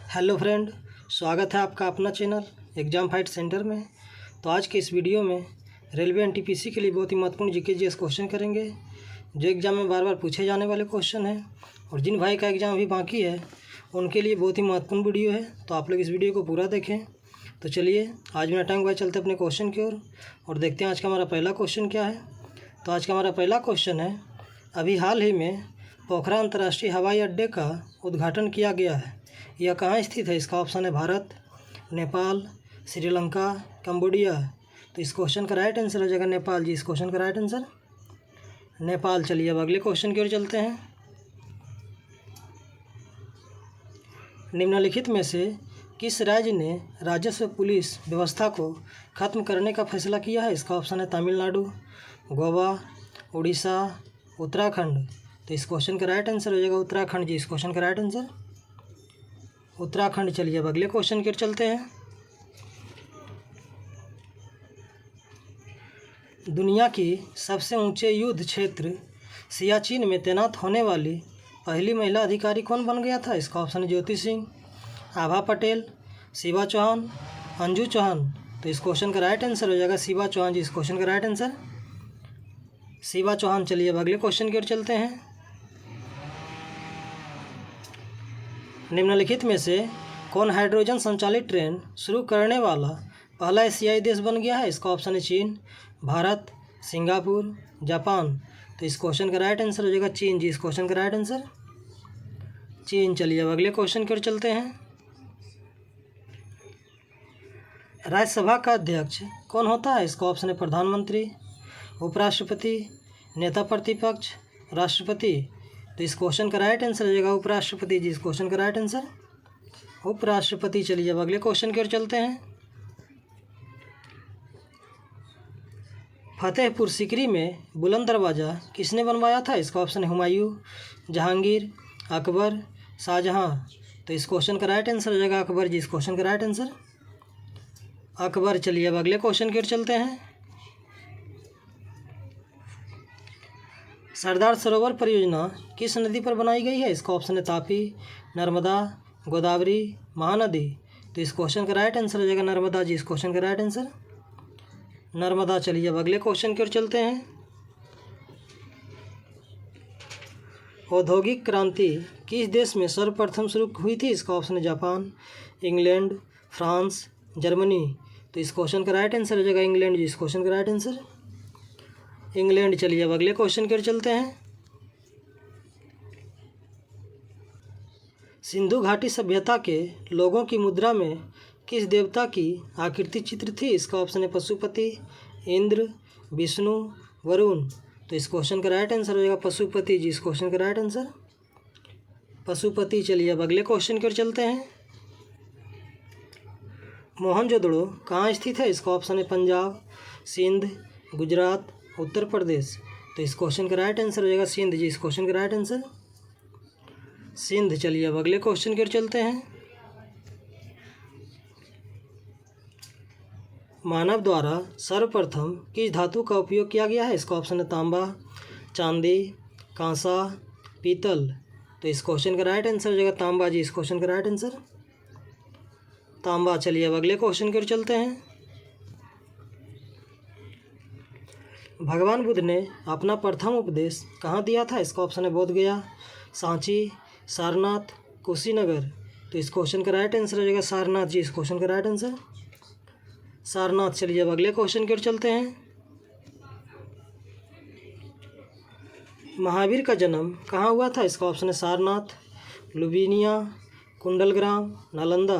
Hello friend, स्वागत है आपका अपना चैनल एग्ज़ाम फाइट सेंटर में। तो आज के इस वीडियो में रेलवे एनटीपीसी के लिए बहुत ही महत्वपूर्ण जीके जीएस क्वेश्चन करेंगे, जो एग्ज़ाम में बार बार पूछे जाने वाले क्वेश्चन हैं। और जिन भाई का एग्ज़ाम अभी बाकी है उनके लिए बहुत ही महत्वपूर्ण वीडियो है, तो आप लोग इस वीडियो को पूरा देखें। तो चलिए आज बिना टाइम गवाए चलते अपने क्वेश्चन की ओर और देखते हैं आज का हमारा पहला क्वेश्चन क्या है। तो आज का हमारा पहला क्वेश्चन है, अभी हाल ही में पोखरा अंतर्राष्ट्रीय हवाई अड्डे का उद्घाटन किया गया है, यह कहाँ स्थित है? इसका ऑप्शन है भारत, नेपाल, श्रीलंका, कंबोडिया। तो इस क्वेश्चन का राइट आंसर हो जाएगा नेपाल जी। इस क्वेश्चन का राइट आंसर नेपाल। चलिए अब अगले क्वेश्चन की ओर चलते हैं। निम्नलिखित में से किस राज्य ने राजस्व पुलिस व्यवस्था को खत्म करने का फैसला किया है? इसका ऑप्शन है तमिलनाडु, गोवा, उड़ीसा, उत्तराखंड। तो इस क्वेश्चन का राइट आंसर हो जाएगा उत्तराखंड जी। इस क्वेश्चन का राइट आंसर उत्तराखंड। चलिए अब अगले क्वेश्चन की ओर चलते हैं। दुनिया की सबसे ऊंचे युद्ध क्षेत्र सियाचिन में तैनात होने वाली पहली महिला अधिकारी कौन बन गया था? इसका ऑप्शन है ज्योति सिंह, आभा पटेल, शिवा चौहान, अंजू चौहान। तो इस क्वेश्चन का राइट आंसर हो जाएगा शिवा चौहान जी। इस क्वेश्चन का राइट आंसर शिवा चौहान। चलिए अब अगले क्वेश्चन की ओर चलते हैं। निम्नलिखित में से कौन हाइड्रोजन संचालित ट्रेन शुरू करने वाला पहला एशियाई देश बन गया है? इसका ऑप्शन है चीन, भारत, सिंगापुर, जापान। तो इस क्वेश्चन का राइट आंसर हो जाएगा चीन जी। इस क्वेश्चन का राइट आंसर चीन। चलिए अब अगले क्वेश्चन की ओर चलते हैं। राज्यसभा का अध्यक्ष कौन होता है? इसका ऑप्शन है प्रधानमंत्री, उपराष्ट्रपति, नेता प्रतिपक्ष, राष्ट्रपति। तो इस क्वेश्चन का राइट आंसर हो जाएगा उपराष्ट्रपति जी। इस क्वेश्चन का राइट आंसर उपराष्ट्रपति। चलिए अब अगले क्वेश्चन की ओर चलते हैं। फतेहपुर सीकरी में बुलंद दरवाज़ा किसने बनवाया था? इसका ऑप्शन है हुमायूं, जहांगीर, अकबर, शाहजहां। तो इस क्वेश्चन का राइट आंसर हो जाएगा अकबर जी। इस क्वेश्चन का राइट आंसर अकबर। चलिए अब अगले क्वेश्चन की ओर चलते हैं। सरदार सरोवर परियोजना किस नदी पर बनाई गई है? इसका ऑप्शन है तापी, नर्मदा, गोदावरी, महानदी। तो इस क्वेश्चन का राइट आंसर हो जाएगा नर्मदा जी। इस क्वेश्चन का राइट आंसर नर्मदा। चलिए अब अगले क्वेश्चन की ओर चलते हैं। औद्योगिक क्रांति किस देश में सर्वप्रथम शुरू हुई थी? इसका ऑप्शन है जापान, इंग्लैंड, फ्रांस, जर्मनी। तो इस क्वेश्चन का राइट आंसर हो जाएगा इंग्लैंड जी। इस क्वेश्चन का राइट आंसर इंग्लैंड। चलिए अब अगले क्वेश्चन की ओर चलते हैं। सिंधु घाटी सभ्यता के लोगों की मुद्रा में किस देवता की आकृति चित्र थी? इसका ऑप्शन है पशुपति, इंद्र, विष्णु, वरुण। तो इस क्वेश्चन का राइट आंसर हो जाएगा पशुपति जी। इस क्वेश्चन का राइट आंसर पशुपति। चलिए अब अगले क्वेश्चन की ओर चलते हैं। मोहनजोदड़ो कहाँ स्थित है? इसका ऑप्शन है पंजाब, सिंध, गुजरात, उत्तर प्रदेश। तो इस क्वेश्चन का राइट आंसर हो जाएगा सिंध जी। इस क्वेश्चन का राइट आंसर सिंध। चलिए अब अगले क्वेश्चन की ओर चलते हैं। मानव द्वारा सर्वप्रथम किस धातु का उपयोग किया गया है? इसका ऑप्शन है तांबा, चांदी, कांसा, पीतल। तो इस क्वेश्चन का राइट आंसर हो जाएगा तांबा जी। इस क्वेश्चन का राइट आंसर तांबा। चलिए अब अगले क्वेश्चन की ओर चलते हैं। भगवान बुद्ध ने अपना प्रथम उपदेश कहाँ दिया था? इसका ऑप्शन है बोध गया, सांची, सारनाथ, कुशीनगर। तो इस क्वेश्चन का राइट आंसर हो जाएगा सारनाथ जी। इस क्वेश्चन का राइट आंसर सारनाथ। चलिए अब अगले क्वेश्चन की ओर चलते हैं। महावीर का जन्म कहाँ हुआ था? इसका ऑप्शन है सारनाथ, लुबिनिया, कुंडलग्राम, नालंदा।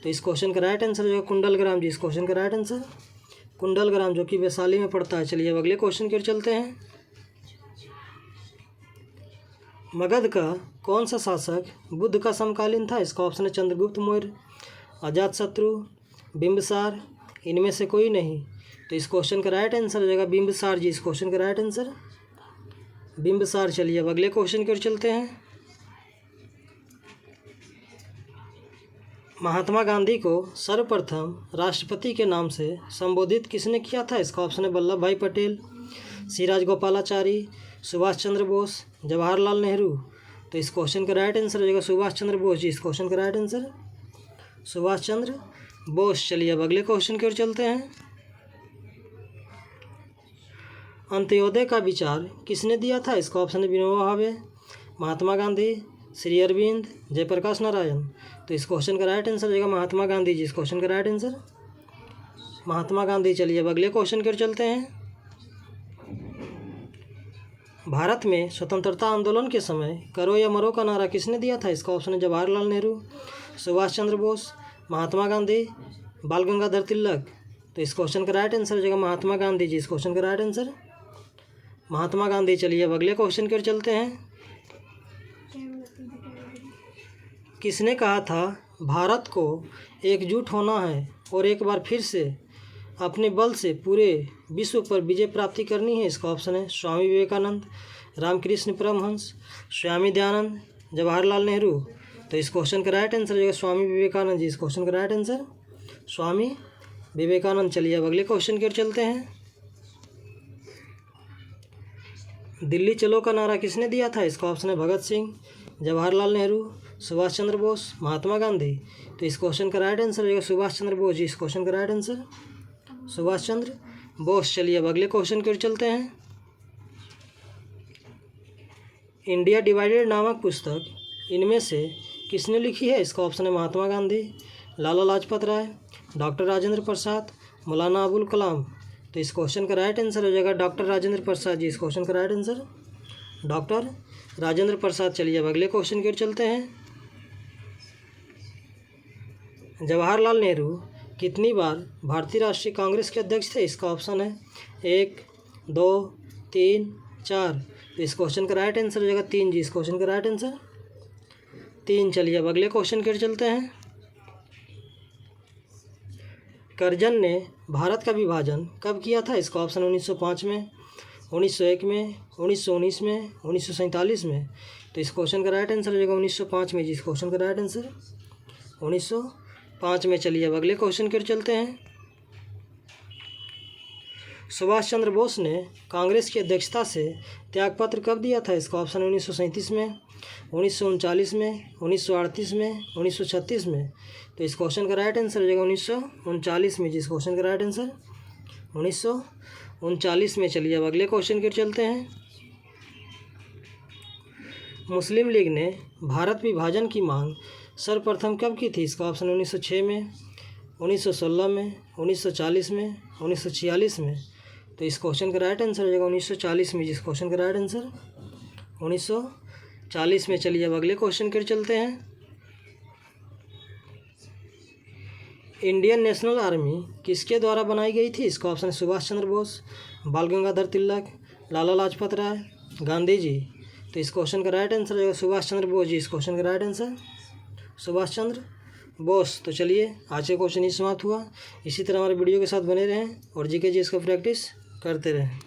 तो इस क्वेश्चन का राइट आंसर हो जाएगा कुंडलग्राम जी। इस क्वेश्चन का राइट आंसर कुंडलग्राम, जो कि वैशाली में पड़ता है। चलिए अब अगले क्वेश्चन की ओर चलते हैं। मगध का कौन सा शासक बुद्ध का समकालीन था? इसका ऑप्शन है चंद्रगुप्त मौर्य, अजातशत्रु, बिंबिसार, इनमें से कोई नहीं। तो इस क्वेश्चन का राइट आंसर हो जाएगा बिंबिसार जी। इस क्वेश्चन का राइट आंसर बिंबिसार। चलिए अब अगले क्वेश्चन की ओर चलते हैं। महात्मा गांधी को सर्वप्रथम राष्ट्रपति के नाम से संबोधित किसने किया था? इसका ऑप्शन है वल्लभ भाई पटेल, सिराज गोपालाचारी, सुभाष चंद्र बोस, जवाहरलाल नेहरू। तो इस क्वेश्चन का राइट आंसर हो जाएगा सुभाष चंद्र बोस जी। इस क्वेश्चन का राइट आंसर सुभाष चंद्र बोस। चलिए अब अगले क्वेश्चन की ओर चलते हैं। अंत्योदय का विचार किसने दिया था? इसका ऑप्शन है विनोबा भावे, महात्मा गांधी, श्री अरविंद, जयप्रकाश नारायण। तो इस क्वेश्चन का राइट आंसर रहेगा महात्मा गांधी जी। इस क्वेश्चन का राइट आंसर महात्मा गांधी। चलिए अब अगले क्वेश्चन की ओर चलते हैं। भारत में स्वतंत्रता आंदोलन के समय करो या मरो का नारा किसने दिया था? इसका ऑप्शन है जवाहरलाल नेहरू, सुभाष चंद्र बोस, महात्मा गांधी, बाल गंगाधर तिलक। तो इस क्वेश्चन का राइट आंसर हो जाएगा महात्मा गांधी जी। इस क्वेश्चन का राइट आंसर महात्मा गांधी। चलिए अब अगले क्वेश्चन की ओर चलते हैं। किसने कहा था भारत को एकजुट होना है और एक बार फिर से अपने बल से पूरे विश्व पर विजय प्राप्ति करनी है? इसका ऑप्शन है स्वामी विवेकानंद, रामकृष्ण परमहंस, स्वामी दयानंद, जवाहरलाल नेहरू। तो इस क्वेश्चन का राइट आंसर हो जाएगा स्वामी विवेकानंद जी। इस क्वेश्चन का राइट आंसर स्वामी विवेकानंद। चलिए अब अगले क्वेश्चन की ओर चलते हैं। दिल्ली चलो का नारा किसने दिया था? इसका ऑप्शन है भगत सिंह, जवाहरलाल नेहरू, सुभाष चंद्र बोस, महात्मा गांधी। तो इस क्वेश्चन का राइट आंसर रहेगा सुभाष चंद्र बोस जी। इस क्वेश्चन का राइट आंसर सुभाष चंद्र बोस। चलिए अब अगले क्वेश्चन की ओर चलते हैं। इंडिया डिवाइडेड नामक पुस्तक इनमें से किसने लिखी है? इसका ऑप्शन है महात्मा गांधी, लाला लाजपत राय, डॉक्टर राजेंद्र प्रसाद, मौलाना अबुल कलाम। तो इस क्वेश्चन का राइट आंसर हो जाएगा डॉक्टर राजेंद्र प्रसाद जी। इस क्वेश्चन का right answer doctor Rajendra Prasad. चलिए अब अगले क्वेश्चन की ओर चलते हैं। जवाहरलाल नेहरू कितनी बार भारतीय राष्ट्रीय कांग्रेस के अध्यक्ष थे? इसका ऑप्शन है 1, 2, 3, 4। तो इस क्वेश्चन का राइट आंसर हो जाएगा 3 जी। इस क्वेश्चन का राइट आंसर 3। चलिए अब अगले क्वेश्चन की ओर चलते हैं। कर्जन ने भारत का विभाजन कब किया था? इसका ऑप्शन 1905 में, 1901 में, 1919 में, 1947 में। तो इस क्वेश्चन का राइट आंसर हो जाएगा 1905 में जी। इस क्वेश्चन का राइट आंसर 1905 में। चलिए अब अगले क्वेश्चन की ओर चलते हैं। सुभाष चंद्र बोस ने कांग्रेस की अध्यक्षता से त्यागपत्र कब दिया था? इसका ऑप्शन 1937 में, 1939 में, 1938 में, 1936 में। तो इस क्वेश्चन का राइट आंसर हो जाएगा 1939 में जी। इस क्वेश्चन का राइट आंसर 1939 में। चलिए अब अगले क्वेश्चन की ओर चलते हैं। मुस्लिम लीग ने भारत विभाजन की मांग सर्वप्रथम कब की थी? इसका ऑप्शन 1906 में, 1916 में, 1940 में, 1946 में। तो इस क्वेश्चन का राइट आंसर हो जाएगा 1940 में। जिस क्वेश्चन का राइट आंसर 1940 में। चलिए अब अगले क्वेश्चन की चलते हैं। इंडियन नेशनल आर्मी किसके द्वारा बनाई गई थी? इसका ऑप्शन है सुभाष चंद्र बोस, बाल गंगाधर तिलक, लाला लाजपत राय, गांधी जी। तो इस क्वेश्चन का राइट आंसर रहेगा सुभाष चंद्र बोस जी। इस क्वेश्चन का राइट आंसर सुभाष चंद्र बोस। तो चलिए आज का क्वेश्चन ही समाप्त हुआ। इसी तरह हमारे वीडियो के साथ बने रहें और जीके जी इसका प्रैक्टिस करते रहें।